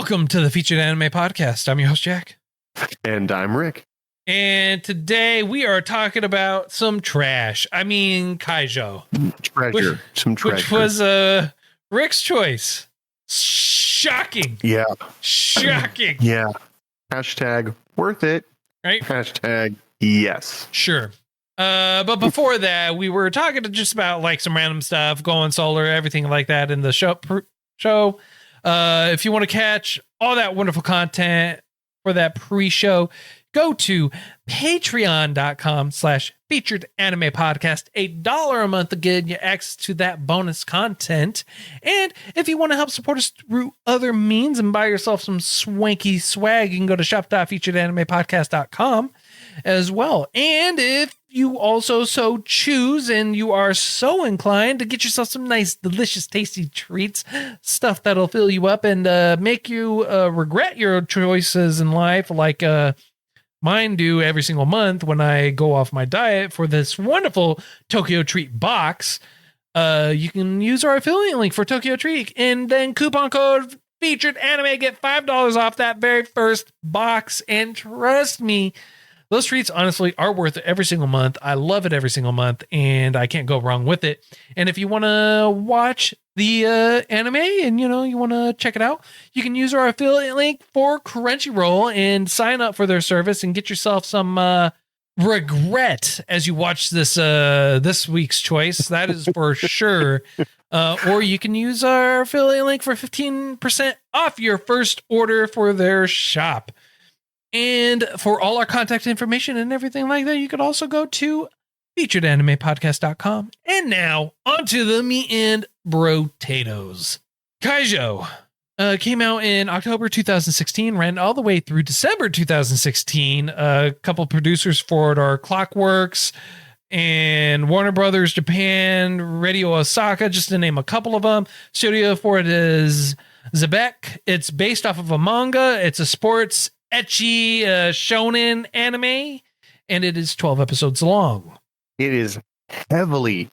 Welcome to the Featured Anime Podcast. I'm your host, Jack. And I'm Rick. And today we are talking about some trash. I mean, Keijo. Treasure. Some treasure. Which was Rick's choice. Shocking. Yeah. Shocking. Yeah. Hashtag worth it. Right? Hashtag yes. Sure. But before that, we were talking just about like some random stuff, going solar, everything like that in the show. If you want to catch all that wonderful content for that pre-show, go to patreon.com/featured anime podcast. $1 a month to get you access to that bonus content. And if you want to help support us through other means and buy yourself some swanky swag, you can go to shop.featuredanimepodcast.com as well. And if you also so choose and you are so inclined to get yourself some nice, delicious, tasty treats, stuff that'll fill you up and make you regret your choices in life, like mine do every single month when I go off my diet for this wonderful Tokyo Treat box. You can use our affiliate link for Tokyo Treat and then coupon code Featured Anime, get $5 off that very first box. And trust me, those treats honestly are worth it every single month. I love it every single month, and I can't go wrong with it. And if you want to watch the anime and you want to check it out, you can use our affiliate link for Crunchyroll and sign up for their service and get yourself some regret as you watch this week's choice. That is for sure. Or you can use our affiliate link for 15% off your first order for their shop. And for all our contact information and everything like that, you could also go to featuredanimepodcast.com. And now, onto the meat and potatoes. Keijo came out in October 2016, ran all the way through December 2016. A couple producers for it are KlockWorx and Warner Brothers Japan, Radio Osaka, just to name a couple of them. Studio for it is Xebec. It's based off of a manga. It's a sports ecchi shonen anime, and it is 12 episodes long. It is heavily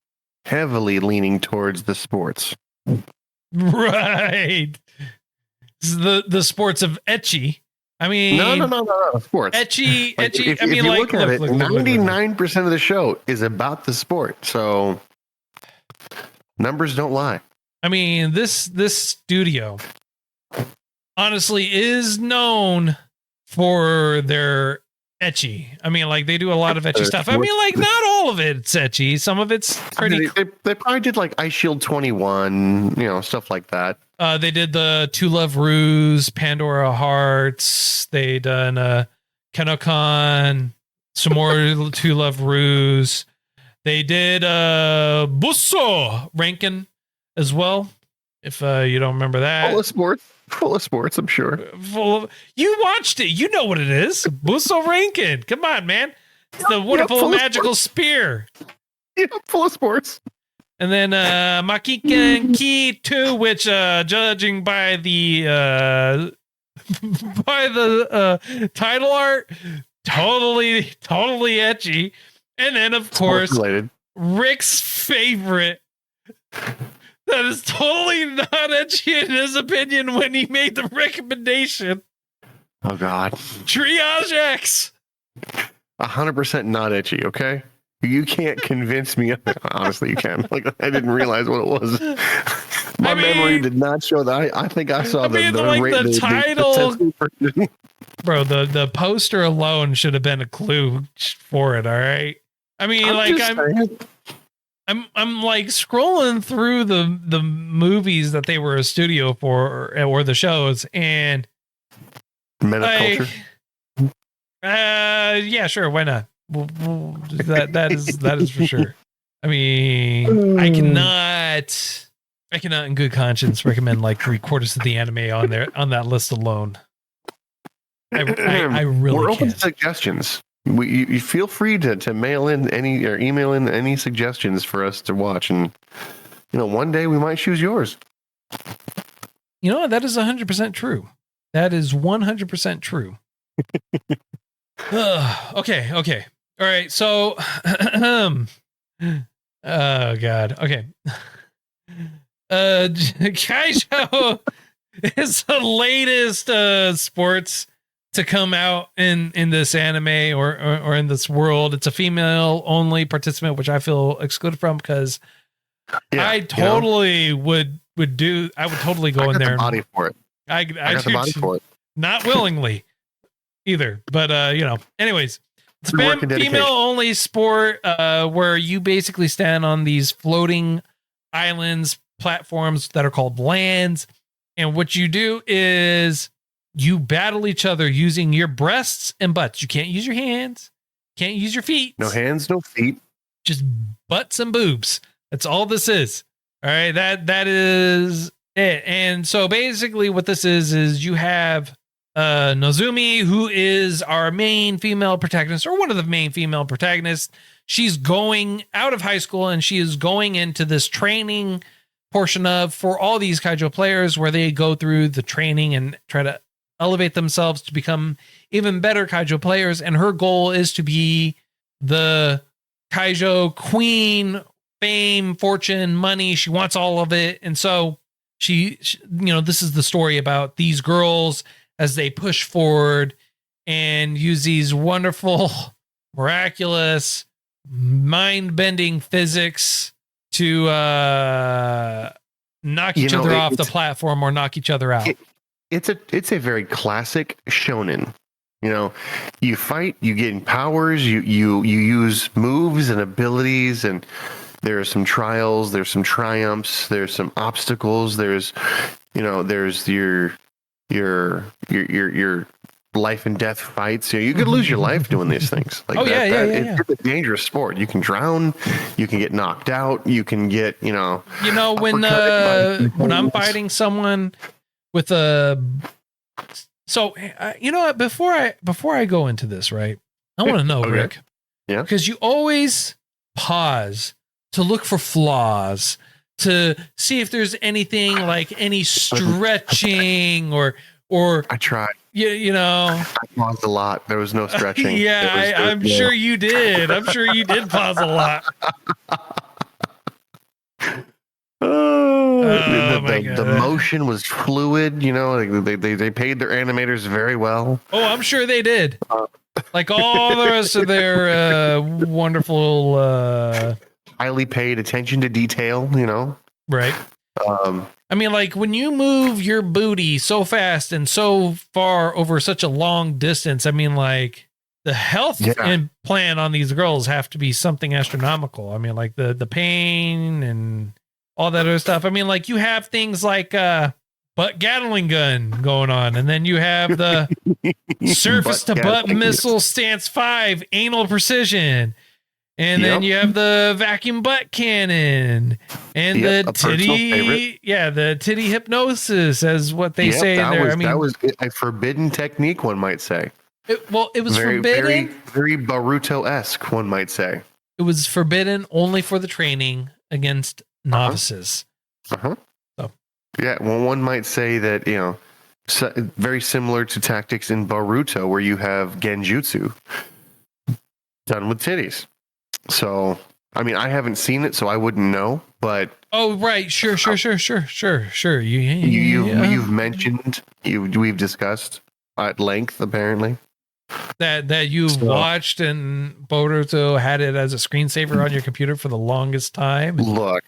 leaning towards the sports. Right. The sports of ecchi. I mean, no. Sports. Ecchi. If you look at it, 99% of the show is about the sport. So numbers don't lie. I mean, this studio honestly is known for their ecchi. I mean, like, they do a lot of ecchi stuff. I mean, like, not all of it's ecchi. Some of it's pretty. They probably did like Ice Shield 21, stuff like that. They did the Two Love Ruse, Pandora Hearts. They done Kenokan, some more Two Love Ruse. They did Busso Rankin as well. If you don't remember that. Full of sports, I'm sure. You watched it. You know what it is. Busso Rankin. Come on, man. It's the wonderful magical spear. Yeah, full of sports. And then Makiken Ki 2, which judging by the title art, totally ecchi. And then of course Rick's favorite. That is totally not ecchi in his opinion when he made the recommendation. Oh, God. Triage X. 100% not ecchi, okay? You can't convince me. Honestly, you can. Like, I didn't realize what it was. My memory did not show that. I think I saw the title. Bro, the poster alone should have been a clue for it, all right? I mean, I'm like scrolling through the movies that they were a studio for or the shows, and metaculture. Yeah, sure, why not? That is for sure. I mean, I cannot in good conscience recommend like 3/4 of the anime on that list alone. I really We're open can't. to suggestions. You feel free to mail in any or email in any suggestions for us to watch, and one day we might choose yours. That is 100% true. That is 100% true. Okay. All right. So, oh God. Okay. Keijo is the latest sports to come out in this anime or in this world. It's a female only participant, which I feel excluded from because I totally would totally go in there. I got the body for it. I got the body for it. Not willingly either, but anyways, it's a female only sport where you basically stand on these floating islands, platforms that are called lands. And what you do is you battle each other using your breasts and butts. You can't use your hands, can't use your feet. No hands, no feet. Just butts and boobs. That's all this is. All right. That is it. And so basically what this is you have Nozumi, who is our main female protagonist, or one of the main female protagonists. She's going out of high school and she is going into this training portion for all these Keijo players where they go through the training and try to elevate themselves to become even better Keijo players. And her goal is to be the Keijo queen, fame, fortune, money. She wants all of it. And so she this is the story about these girls as they push forward and use these wonderful, miraculous, mind-bending physics to knock each other off the platform or knock each other out. It's a very classic shonen. You fight, you gain powers, you use moves and abilities, and there are some trials, there's some triumphs, there's some obstacles, there's your life and death fights. You could lose your life doing these things. It's a dangerous sport. You can drown, you can get knocked out, you can get when I'm fighting someone with a before I go into this, right, I want to know, Rick, because you always pause to look for flaws, to see if there's anything like any stretching or I tried. I paused a lot. There was no stretching. I'm sure you did. I'm sure you did pause a lot. The motion was fluid. They paid their animators very well. Oh, I'm sure they did. Like all the rest of their wonderful, highly paid attention to detail. Right. I mean, like when you move your booty so fast and so far over such a long distance, I mean, like the health plan on these girls have to be something astronomical. I mean, like the pain and all that other stuff. I mean, like you have things like butt Gatling gun going on, and then you have the surface to butt missile stance 5 anal precision. And then you have the vacuum butt cannon and the titty hypnosis, as what they say in there. That was a forbidden technique, one might say. It was forbidden. Very, very Boruto-esque, one might say. It was forbidden only for the training against novices. So. Yeah, well, one might say that, very similar to tactics in Boruto, where you have genjutsu done with titties. So, I mean, I haven't seen it, so I wouldn't know. But oh, right, sure. You've mentioned, we've discussed at length, apparently, that you've watched, and Boruto had it as a screensaver on your computer for the longest time. Look,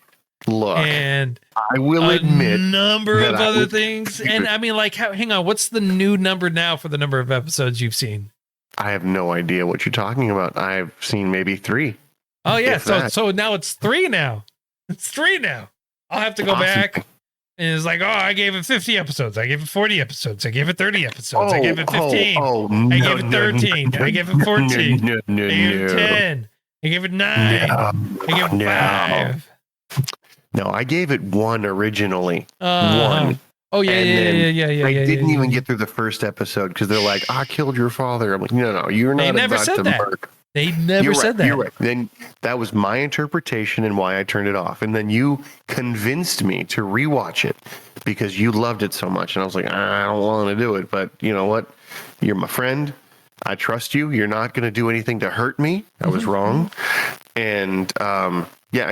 and I will admit a number of other things. And I mean, like, hang on, what's the new number now for the number of episodes you've seen? I have no idea what you're talking about. I've seen maybe 3. Oh yeah, so now it's 3 now. It's 3 now. I'll have to go back, and it's like, I gave it 50 episodes. I gave it 40 episodes. I gave it 30 episodes. I gave it 15. I gave it 13. I gave it 14. I gave it 10. I gave it 9. I gave it 5. No, I gave it 1 originally. 1. Oh yeah, yeah. I didn't even get through the first episode because they're like, "I killed your father." I'm like, "No, you're not about to murk." They never said that. You're right. Then that was my interpretation and why I turned it off. And then you convinced me to rewatch it because you loved it so much. And I was like, I don't want to do it. But you know what? You're my friend. I trust you. You're not going to do anything to hurt me. I was wrong. And I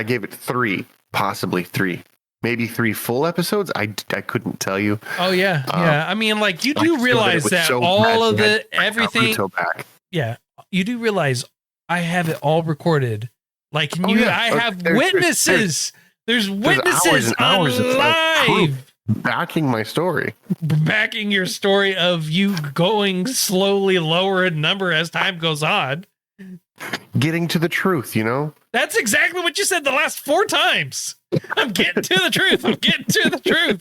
gave it 3, possibly 3. maybe 3 full episodes. I couldn't tell you. Oh yeah, yeah. I mean, like you do realize that all of everything. Back. Yeah, you do realize I have it all recorded. Like I have witnesses. There's witnesses on live backing my story, backing your story of you going slowly lower in number as time goes on, getting to the truth. That's exactly what you said the last 4 times. I'm getting to the truth. I'm getting to the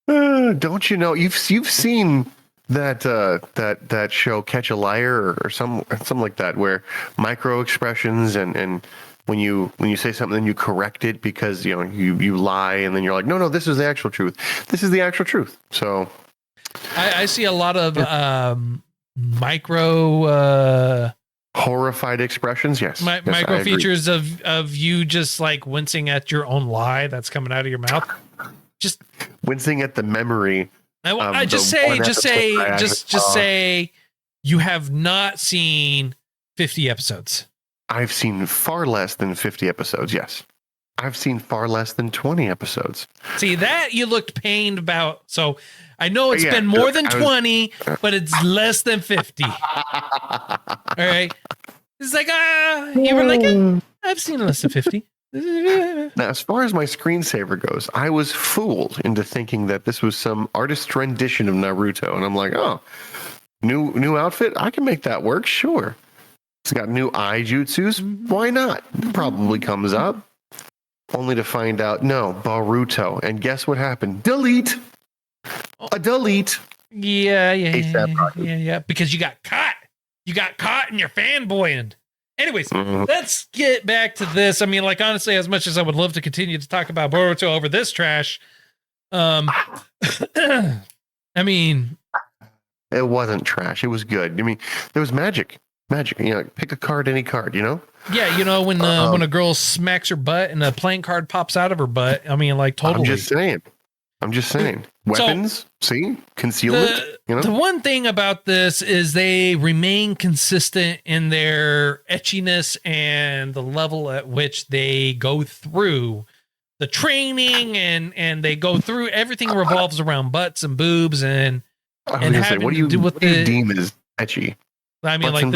truth. Don't you know you've seen that show Catch a Liar or something like that, where micro expressions and when you say something then you correct it because you lie and then you're like no this is the actual truth. This is the actual truth. So I see a lot of micro horrified expressions. Yes, micro features of you just like wincing at your own lie that's coming out of your mouth. Just wincing at the memory. I just say you have not seen 50 episodes. I've seen far less than 50 episodes. Yes. I've seen far less than 20 episodes. See that you looked pained about. So I know it's been more than 20, but it's less than 50. All right. It's like, you were like, I've seen less than 50. Now, as far as my screensaver goes, I was fooled into thinking that this was some artist rendition of Naruto. And I'm like, oh, new outfit? I can make that work. Sure. It's got new eye jutsus. Why not? Probably comes up. Only to find out, no, Boruto. And guess what happened? Delete. A delete. Yeah. Because you got caught. You got caught and you're fanboying. Anyways, let's get back to this. I mean, like, honestly, as much as I would love to continue to talk about Boruto over this trash, I mean, it wasn't trash. It was good. I mean, there was magic. Pick a card, any card, Yeah, when a girl smacks her butt and a playing card pops out of her butt. I mean, like, totally. I'm just saying. Weapons, see? Concealment, The one thing about this is they remain consistent in their etchiness and the level at which they go through the training and they go through everything revolves around butts and boobs and having what do you deem as etchy? I mean, like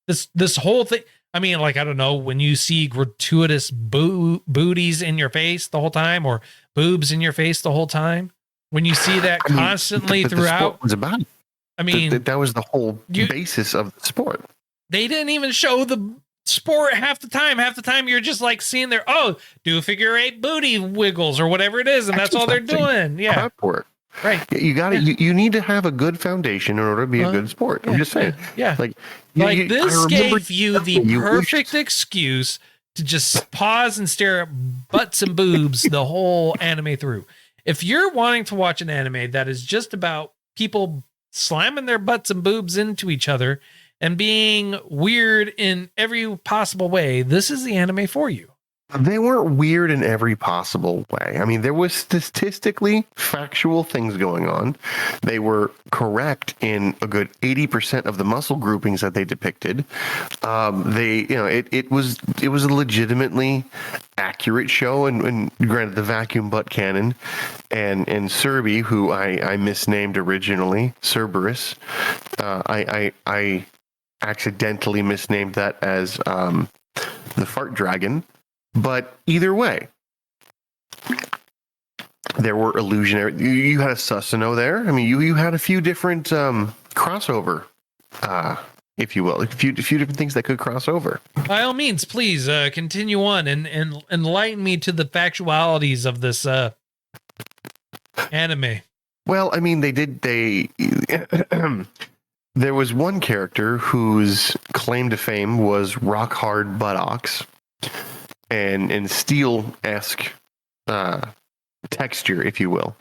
this whole thing. I mean, like, I don't know, when you see gratuitous booties in your face the whole time or boobs in your face the whole time, when you see that constantly throughout. The sport was about it. I mean, that was the whole basis of the sport. They didn't even show the sport half the time. Half the time you're just like seeing their, do figure 8 booty wiggles or whatever it is. And that's all they're doing. Yeah. Right. You need to have a good foundation in order to be a good sport. I'm just saying. Yeah. This gave you the perfect excuse to just pause and stare at butts and boobs the whole anime through. If you're wanting to watch an anime that is just about people slamming their butts and boobs into each other and being weird in every possible way, this is the anime for you. They weren't weird in every possible way. I mean, there was statistically factual things going on. They were correct in a good 80% of the muscle groupings that they depicted. It was a legitimately accurate show. And granted, the vacuum butt cannon and Serbi, who I misnamed originally, Cerberus. I accidentally misnamed that as the fart dragon. But either way, there were illusionary. You had a Susanoo there. I mean, you had a few different crossover, if you will, a few different things that could cross over. By all means, please continue on and enlighten me to the factualities of this anime. Well, I mean, there was one character whose claim to fame was rock hard buttocks. And steel-esque texture, if you will.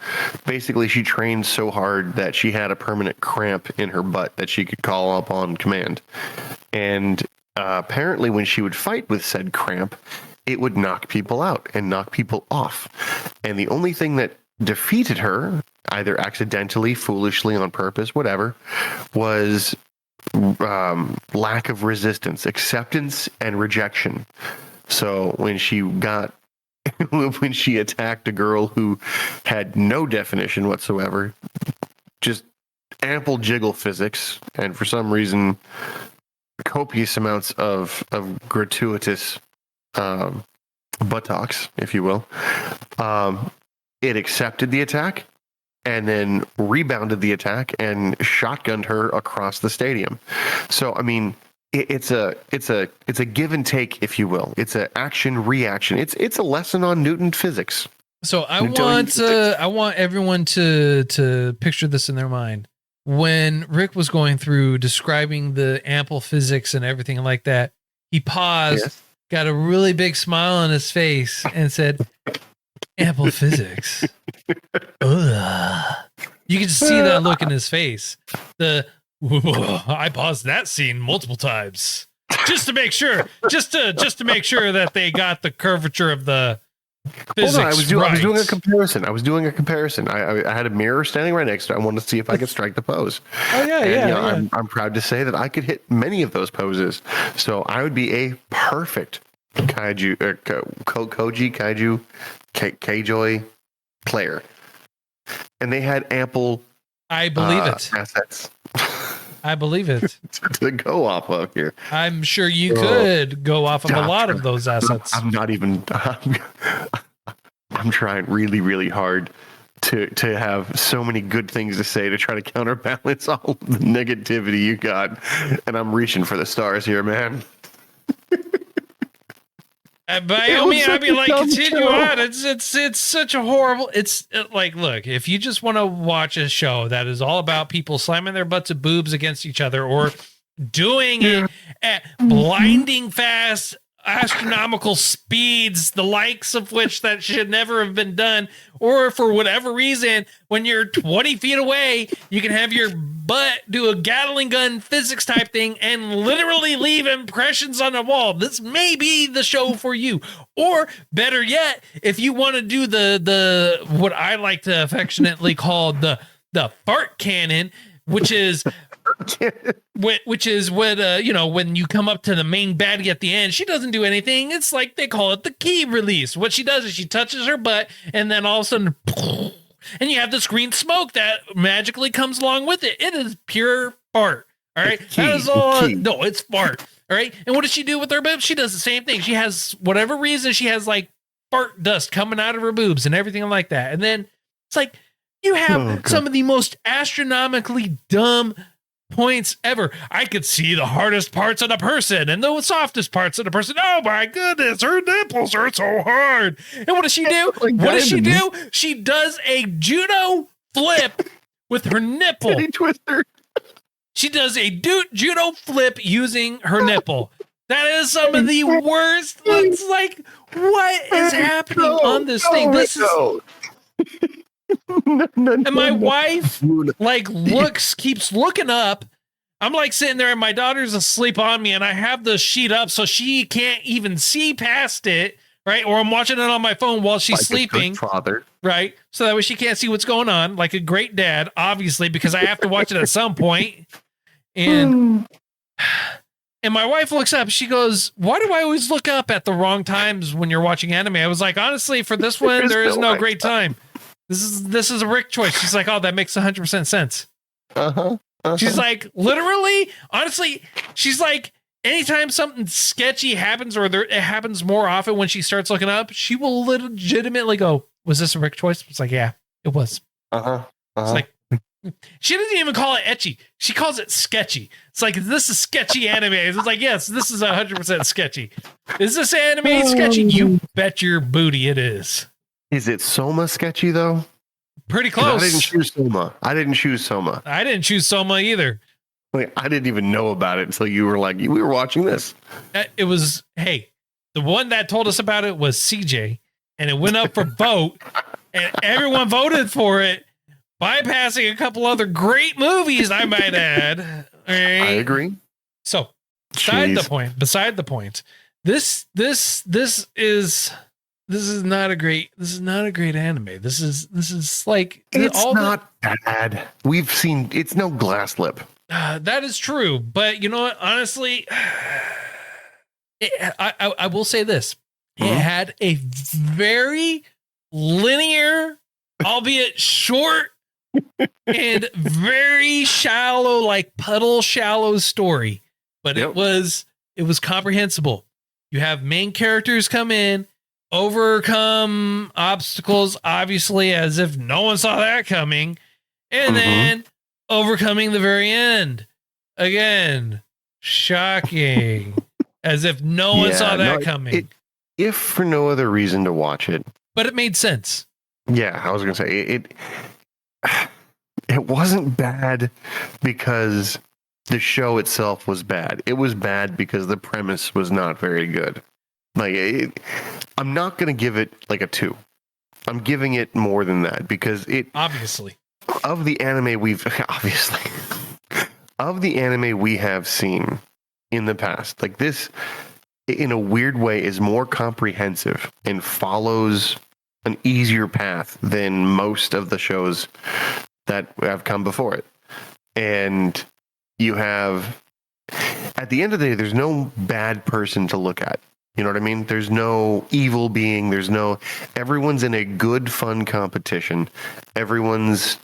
Basically, she trained so hard that she had a permanent cramp in her butt that she could call up on command. And apparently, when she would fight with said cramp, it would knock people out and knock people off. And the only thing that defeated her, either accidentally, foolishly, on purpose, whatever, was lack of resistance, acceptance, and rejection. So when she attacked a girl who had no definition whatsoever, just ample jiggle physics, and for some reason, copious amounts of gratuitous buttocks, if you will, it accepted the attack and then rebounded the attack and shotgunned her across the stadium. So, I mean, it's a give and take, if you will. It's an action reaction. It's a lesson on Newton physics. So I want everyone to picture this in their mind. When Rick was going through describing the ample physics and everything like that, he paused, yes, got a really big smile on his face, and said, "Ample physics." Ugh. You can just see that look in his face. I paused that scene multiple times just to make sure, just to make sure that they got the curvature of the physics. Hold on, I was doing a comparison. I had a mirror standing right next to it. I wanted to see if I could strike the pose. Oh yeah, and, I'm proud to say that I could hit many of those poses. So I would be a perfect Keijo player. And they had ample, I believe it, assets. I believe it to go off of here. I'm sure you could go off of a lot of those assets. I'm trying really, really hard to have so many good things to say to try to counterbalance all of the negativity you got, and I'm reaching for the stars here, man. By all means, I'd be like, continue on. It's such a horrible. It's like, look, if you just want to watch a show that is all about people slamming their butts of boobs against each other or doing it at blinding fast, astronomical speeds, the likes of which that should never have been done, or for whatever reason, when you're 20 feet away, you can have your butt do a Gatling gun physics type thing and literally leave impressions on the wall. This may be the show for you. Or better yet, if you want to do the what I like to affectionately call the fart cannon, which is when when you come up to the main baddie at the end, she doesn't do anything. It's like they call it the key release. What she does is she touches her butt, and then all of a sudden, and you have this green smoke that magically comes along with it. It is pure fart. All right, that is all. No, it's fart. All right, and what does she do with her boobs? She does the same thing. She has whatever reason she has like fart dust coming out of her boobs and everything like that. And then it's like you have some of the most astronomically dumb points ever. I could see the hardest parts of the person and the softest parts of the person. Oh my goodness, her nipples are so hard. And what does she do? She does a judo flip with her nipple. Twister. She does a judo flip using her nipple. That is some of the worst. It's like, what is happening on this thing? This is. And my wife keeps looking up. I'm like sitting there and my daughter's asleep on me and I have the sheet up so she can't even see past it, right? Or I'm watching it on my phone while she's sleeping. Father. Right? So that way she can't see what's going on, like a great dad, obviously, because I have to watch it at some point. And my wife looks up, she goes, "Why do I always look up at the wrong times when you're watching anime?" I was like, honestly, for this one, there is no great time. This is a Rick choice. She's like, "Oh, that makes 100% sense." She's like, literally, honestly, she's like, anytime something sketchy happens or it happens more often when she starts looking up, she will legitimately go, "Was this a Rick choice?" It's like, yeah, it was. It's like, she doesn't even call it ecchi. She calls it sketchy. It's like, this is sketchy anime. It's like, yes, this is 100% sketchy. Is this anime sketchy? You bet your booty it is. Is it Soma sketchy though? Pretty close. I didn't choose Soma. I didn't choose Soma either. Like, I didn't even know about it until you were like, we were watching this. It was, hey, the one that told us about it was CJ, and it went up for vote, and everyone voted for it, bypassing a couple other great movies, I might add. Right? I agree. So, beside the point, this is not a great anime. This is like, it's not bad. We've seen, it's no glass lip. That is true, but you know what? Honestly, I will say this. Mhm. It had a very linear, albeit short and very shallow, like puddle shallow story, but Yep. it was comprehensible. You have main characters come in, overcome obstacles, obviously, as if no one saw that coming, and Mhm. then overcoming the very end. Again, shocking, as if no one saw that coming. If for no other reason to watch it. But it made sense. Yeah, I was gonna say it wasn't bad because the show itself was bad. It was bad because the premise was not very good. Like, I'm not gonna give it like a 2. I'm giving it more than that because it Obviously. of the anime we have seen in the past, like this, in a weird way, is more comprehensive and follows an easier path than most of the shows that have come before it. And you have, at the end of the day, there's no bad person to look at. You know what I mean? There's no evil being. Everyone's in a good, fun competition. Everyone's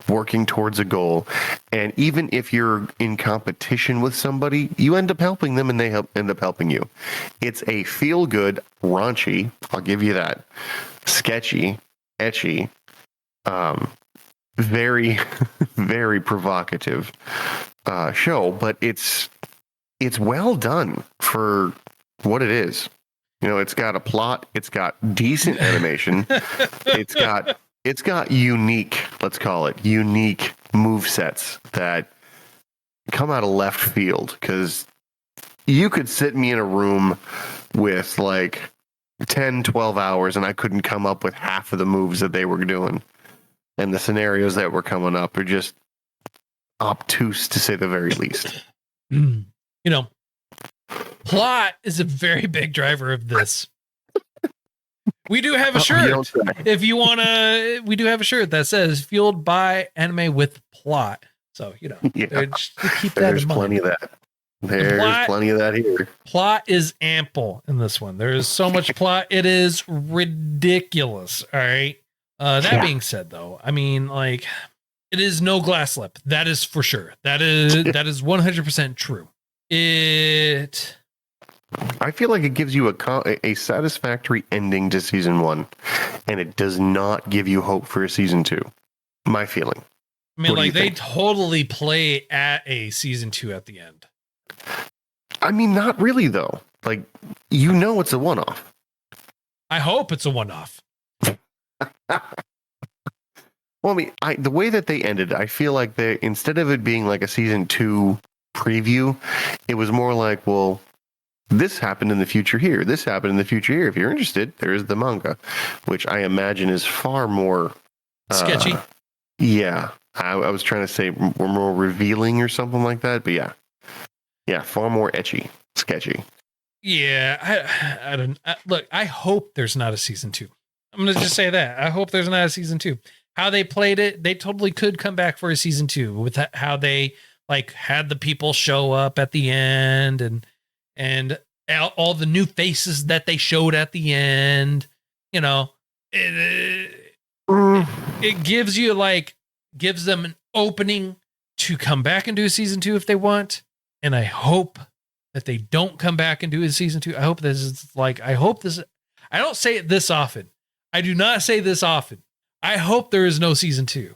working towards a goal. And even if you're in competition with somebody, you end up helping them and they end up helping you. It's a feel-good, raunchy, I'll give you that, sketchy, etchy, very, very provocative show, but it's well done for what it is. You know, it's got a plot, it's got decent animation, it's got unique, let's call it unique move sets that come out of left field, because you could sit me in a room with like 10, 12 hours and I couldn't come up with half of the moves that they were doing. And the scenarios that were coming up are just obtuse, to say the very least. You know, plot is a very big driver of this. We do have a shirt. If you want to, we do have a shirt that says "Fueled by Anime with Plot." So, you know, just keep that in mind. Plenty of that. There's plenty of that here. Plot is ample in this one. There is so much plot. It is ridiculous. All right. That being said, though, I mean, like, it is no glass lip. That is for sure. That is 100% true. I feel like it gives you a satisfactory ending to season 1, and it does not give you hope for a season 2. My feeling. I mean, like, they totally play at a season 2 at the end. I mean, not really, though. Like, you know, it's a one-off. I hope it's a one-off. Well, I mean, the way that they ended, I feel like instead of it being like a season 2 preview, it was more like, well, this happened in the future here. This happened in the future here. If you're interested, there's the manga, which I imagine is far more sketchy. Yeah, I was trying to say more revealing or something like that, but yeah, far more etchy, sketchy. Yeah, I don't look. I hope there's not a season 2. I'm gonna just say that. I hope there's not a season 2. How they played it, they totally could come back for a season 2 with how they like had the people show up at the end and all the new faces that they showed at the end. You know, it gives them an opening to come back and do a season 2 if they want. And I hope that they don't come back and do a season 2. I hope this. I don't say it this often. I do not say this often. I hope there is no season 2.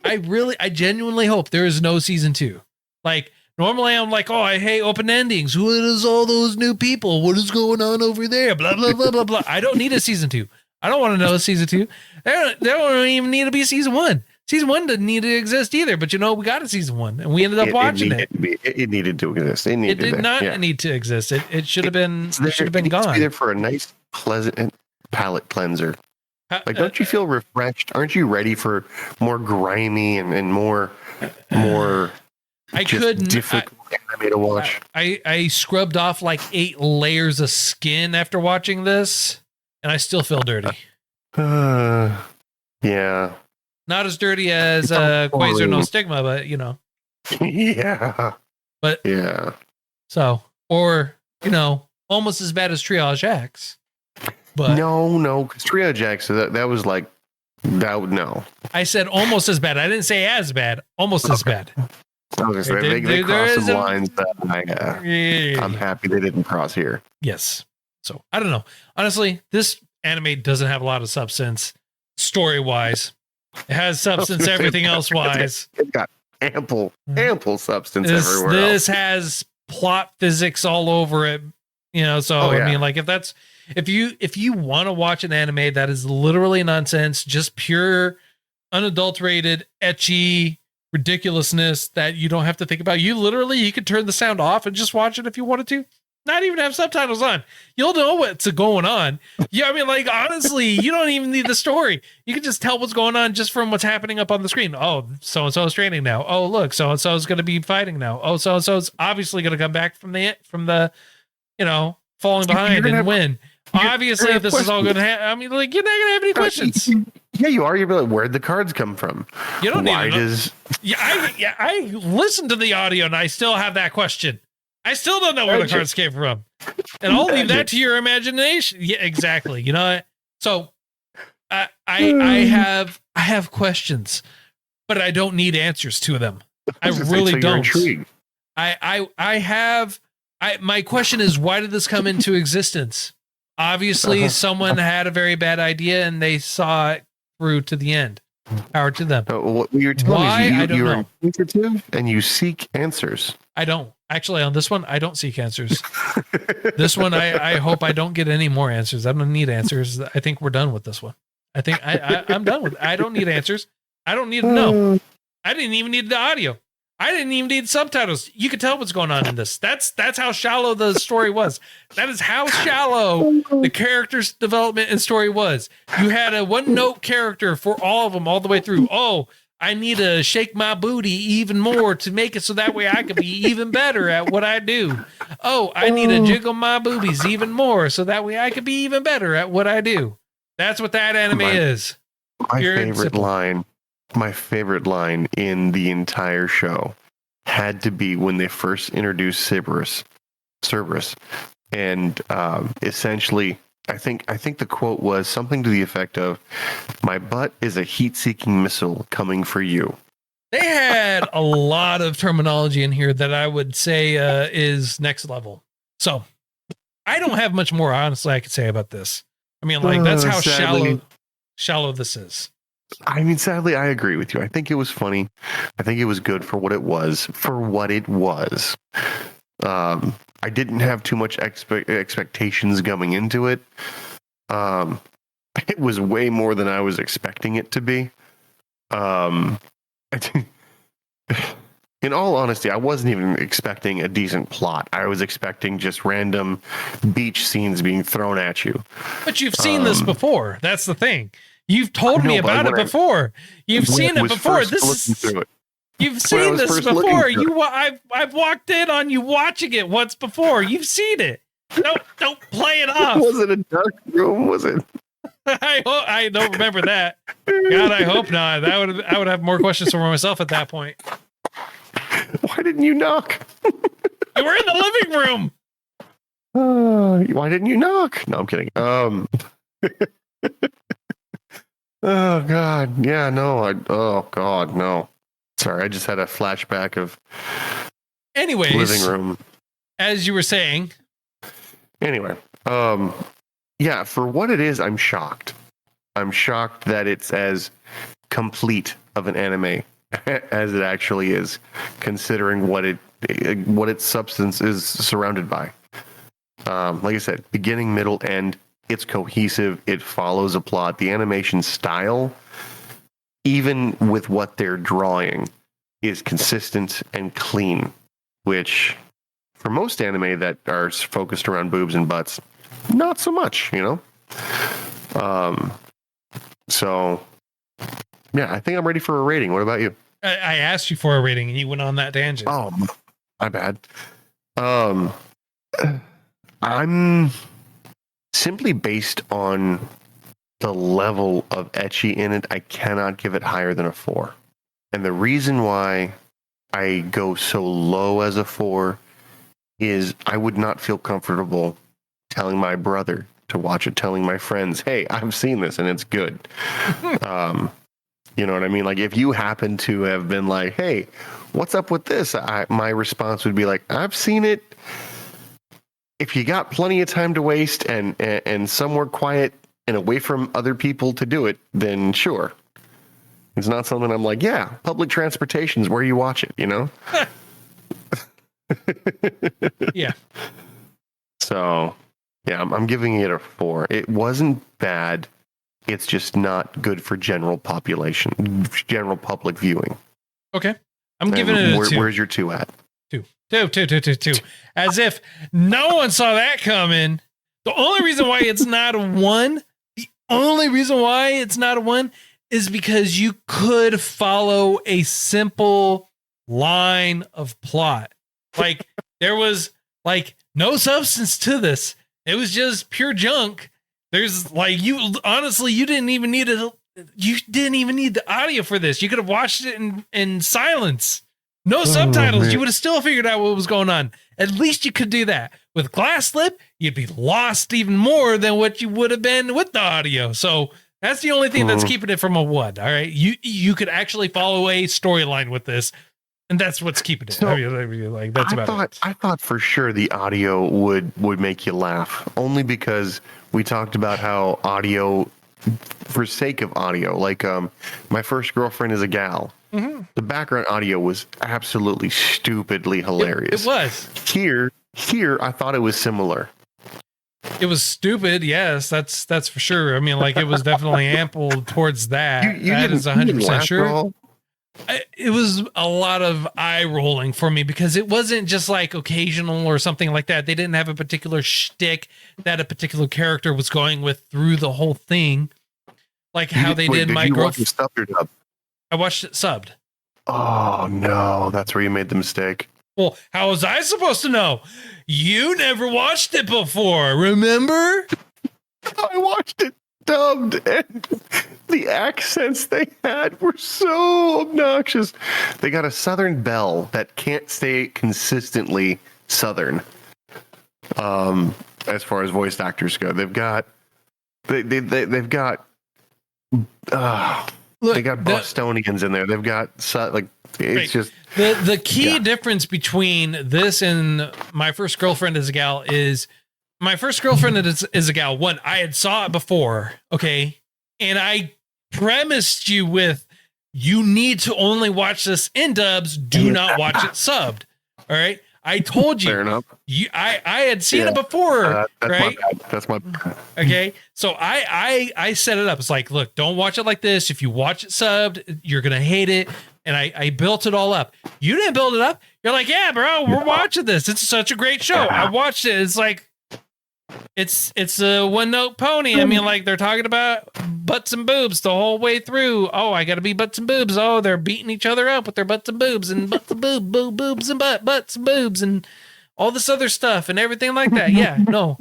I genuinely hope there is no season 2. Like, normally I'm like, oh, I hate open endings. What is all those new people? What is going on over there? Blah, blah, blah, blah, blah. I don't need a season 2. I don't want to know season 2. There don't even need to be season 1. Season 1 didn't need to exist either, but you know, we got a season 1 and we ended up watching it. It needed to exist. It did not need to exist. It should have been. It should have been gone. Be there for a nice, pleasant palate cleanser. Like, don't you feel refreshed? Aren't you ready for more grimy and more difficult anime to watch? I scrubbed off like 8 layers of skin after watching this, and I still feel dirty. Yeah. Not as dirty as Keijo no Stigma, but you know. Yeah. But yeah. So, or you know, almost as bad as Triage X. But no, because Triage X, that was like, no. I said almost as bad. I didn't say as bad. Almost as bad. I was gonna say, they crossed some lines that I'm happy they didn't cross here. Yes. So I don't know. Honestly, this anime doesn't have a lot of substance story wise. It has substance everything else wise. It's got ample substance everywhere. This has plot physics all over it. You know, so I mean, like if you want to watch an anime that is literally nonsense, just pure, unadulterated, ecchi ridiculousness that you don't have to think about, you could turn the sound off and just watch it if you wanted to. Not even have subtitles on. You'll know what's going on. Yeah, I mean, like, honestly, you don't even need the story. You can just tell what's going on just from what's happening up on the screen. Oh, so-and-so is training now. Oh, look, so-and-so is going to be fighting now. Oh, so-and-so is obviously going to come back from the falling behind and win. Obviously, this is all going to happen. I mean, like, you're not going to have any questions. Yeah, you are. You're like, where'd the cards come from? You don't need to know. I listened to the audio and I still have that question. I still don't know where the cards came from. And I'll leave that to your imagination. Yeah, exactly. You know, so I have questions, but I don't need answers to them. I really don't. My question is, why did this come into existence? Obviously, someone had a very bad idea and they saw it through to the end. Power to them. What you're telling me, you're inquisitive and you seek answers. I don't. Actually, on this one, I don't seek answers. This one, I hope I don't get any more answers. I don't need answers. I think we're done with this one. I think I'm done with it. I don't need answers. I don't need to know. I didn't even need the audio. I didn't even need subtitles. You could tell what's going on in this. That's how shallow the story was. That is how shallow the character's development and story was. You had a one-note character for all of them all the way through. Oh, I need to shake my booty even more to make it so that way I could be even better at what I do. Oh, I need to jiggle my boobies even more so that way I could be even better at what I do. That's what that anime is. My favorite line in the entire show had to be when they first introduced Cerberus. And essentially, I think the quote was something to the effect of, "My butt is a heat-seeking missile coming for you." They had a lot of terminology in here that I would say is next level. So I don't have much more, honestly, I could say about this. I mean, like, that's how shallow this is. I mean, sadly, I agree with you. I think it was funny. I think it was good for what it was. I didn't have too much expectations going into it. It was way more than I was expecting it to be. In all honesty, I wasn't even expecting a decent plot. I was expecting just random beach scenes being thrown at you. But you've seen this before. That's the thing. You've told me about it before. You've seen it before. You've seen this before. I've walked in on you watching it once before. You've seen it. Don't play it off. Was it a dark room? Was it? I don't remember that. God, I hope not. I would have more questions for myself at that point. Why didn't you knock? You were in the living room. Why didn't you knock? No, I'm kidding. Oh God, yeah, no. Oh God, no. Sorry, I just had a flashback of. Anyways, living room. As you were saying. Anyway, yeah, for what it is, I'm shocked. I'm shocked that it's as complete of an anime as it actually is, considering what its substance is surrounded by. Like I said, beginning, middle, end. It's cohesive. It follows a plot. The animation style, even with what they're drawing, is consistent and clean, which for most anime that are focused around boobs and butts, not so much, you know? So yeah, I think I'm ready for a rating. What about you? I asked you for a rating and you went on that tangent. Oh, my bad. I'm simply based on the level of ecchi in it, I cannot give it higher than a 4. And the reason why I go so low as a 4 is I would not feel comfortable telling my brother to watch it, telling my friends, hey, I've seen this and it's good. You know what I mean? Like, if you happen to have been like, hey, what's up with this? My response would be like, I've seen it. If you got plenty of time to waste and somewhere quiet and away from other people to do it, then sure. It's not something I'm like, yeah, public transportation is where you watch it, you know? Yeah. So, yeah, I'm giving it a 4. It wasn't bad. It's just not good for general public viewing. Okay. I'm giving it a 2. Where's your 2 at? 2. As if no one saw that coming. The only reason why it's not a 1, is because you could follow a simple line of plot. Like, there was like no substance to this. It was just pure junk. There's like, you didn't even need the audio for this. You could have watched it in silence. No subtitles. Man. You would have still figured out what was going on. At least you could do that. With glass slip, you'd be lost even more than what you would have been with the audio. So that's the only thing that's keeping it from a 1. All right. You could actually follow a storyline with this. And that's what's keeping it. So, like, that's about it. I thought for sure the audio would make you laugh, only because we talked about how audio, for sake of audio, like My First Girlfriend is a Gal. Mm-hmm. The background audio was absolutely stupidly hilarious. It was. Here, I thought it was similar. It was stupid, yes, that's for sure. I mean, like, it was definitely ample towards that. That is 100% sure. It was a lot of eye rolling for me because it wasn't just like occasional or something like that. They didn't have a particular shtick that a particular character was going with through the whole thing, like how they did My Girlfriend. I watched it subbed. Oh no, that's where you made the mistake. Well, how was I supposed to know? You never watched it before, remember? I watched it dubbed, and the accents they had were so obnoxious. They got a Southern belle that can't stay consistently Southern. As far as voice actors go, they've got Bostonians in there. They've got like it's just the key difference between this and My First Girlfriend is a Gal is My First Girlfriend is a Gal. One, I had saw it before, okay, and I premised you with you need to only watch this in dubs. Do not watch it subbed. All right. I told you. Fair enough. I had seen it before, right? That's my bad. Okay, so I set it up. It's like, look, don't watch it like this. If you watch it subbed, you're gonna hate it. And I built it all up. You didn't build it up. You're like, yeah, bro, we're watching this. It's such a great show. I watched it. It's like, it's a one note pony. I mean, like, they're talking about butts and boobs the whole way through. Oh, I gotta be butts and boobs. Oh, they're beating each other up with their butts and boobs and butts and boobs and butts and boobs and all this other stuff and everything like that. Yeah, no.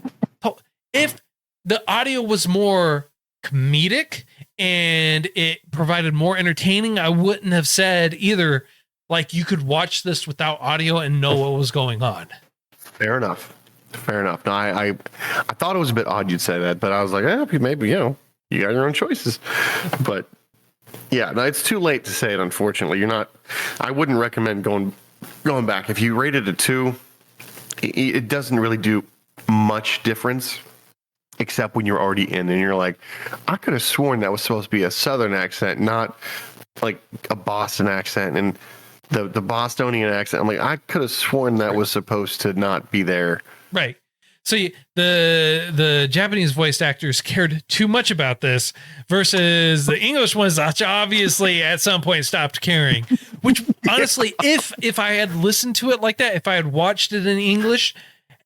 If the audio was more comedic and it provided more entertaining, I wouldn't have said either, like, you could watch this without audio and know what was going on. Fair enough. No, I thought it was a bit odd you'd say that, but I was like, maybe, you know, you got your own choices. But yeah, no, it's too late to say it, unfortunately. I wouldn't recommend going back. If you rated a 2, it doesn't really do much difference, except when you're already in and you're like, I could have sworn that was supposed to be a Southern accent, not like a Boston accent. And the Bostonian accent, I'm like, I could have sworn that was supposed to not be there. Right. So the Japanese voiced actors cared too much about this versus the English ones, which obviously at some point stopped caring. Which honestly, if I had listened to it like that, if I had watched it in English,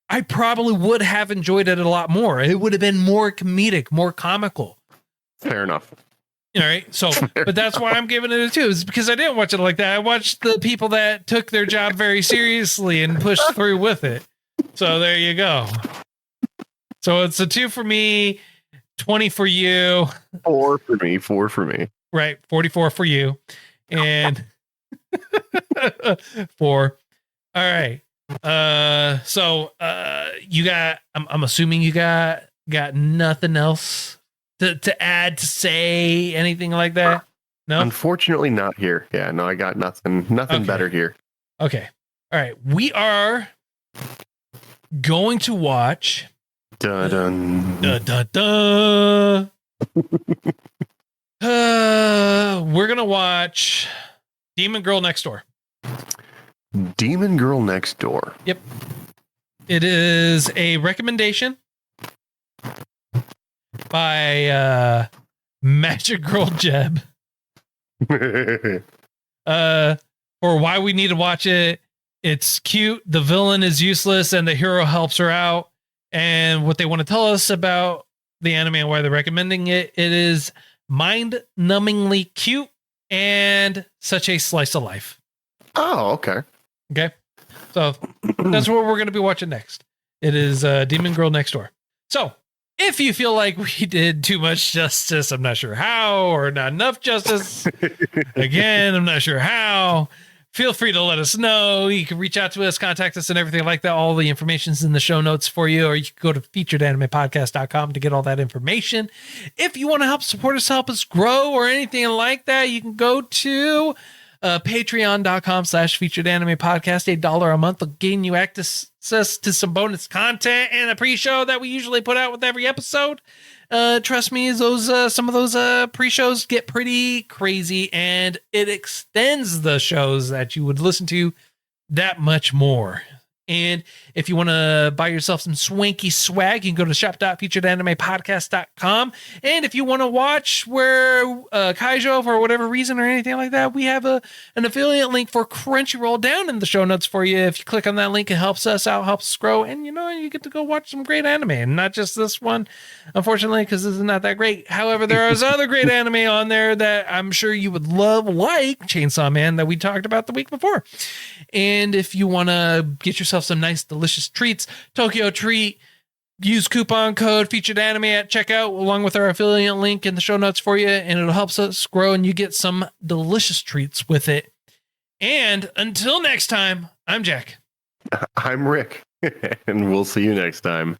I probably would have enjoyed it a lot more. It would have been more comedic, more comical. Fair enough. All right. So, but that's why I'm giving it a 2, is because I didn't watch it like that. I watched the people that took their job very seriously and pushed through with it. So there you go. So it's a 2 for me, 20 for you. 4 for me. Right. 44 for you. And 4. All right. You got, I'm assuming you got nothing else to add, to say, anything like that? No? Unfortunately not here. Yeah, no, I got nothing Okay. better here. Okay. All right. We are going to watch. Dun dun. Dun, dun, dun. We're going to watch Demon Girl Next Door. Demon Girl Next Door. Yep. It is a recommendation by Magic Girl Jeb. For why we need to watch it. It's cute, the villain is useless, and the hero helps her out. And what they want to tell us about the anime and why they're recommending it, it is mind-numbingly cute and such a slice of life. Oh, okay. Okay. So that's what we're going to be watching next. It is Demon Girl Next Door. So if you feel like we did too much justice, I'm not sure how, or not enough justice, again, I'm not sure how, feel free to let us know. You can reach out to us, contact us, and everything like that. All the information's in the show notes for you, or you can go to featuredanimepodcast.com to get all that information. If you want to help support us, help us grow, or anything like that, you can go to patreon.com/featuredanimepodcast. $1 a month will gain you access to some bonus content and a pre-show that we usually put out with every episode. Trust me, some of those pre-shows get pretty crazy, and it extends the shows that you would listen to that much more. And if you want to buy yourself some swanky swag, you can go to shop.featuredanimepodcast.com. And if you want to watch where Keijo, for whatever reason or anything like that, we have an affiliate link for Crunchyroll down in the show notes for you. If you click on that link, it helps us out, helps us grow. And, you get to go watch some great anime. And not just this one, unfortunately, because this is not that great. However, there is other great anime on there that I'm sure you would love, like Chainsaw Man that we talked about the week before. And if you want to get yourself some nice, delicious treats, Tokyo Treat, use coupon code Featured Anime at checkout along with our affiliate link in the show notes for you, and it'll help us grow, and you get some delicious treats with it. And until next time, I'm Jack. I'm Rick, and we'll see you next time.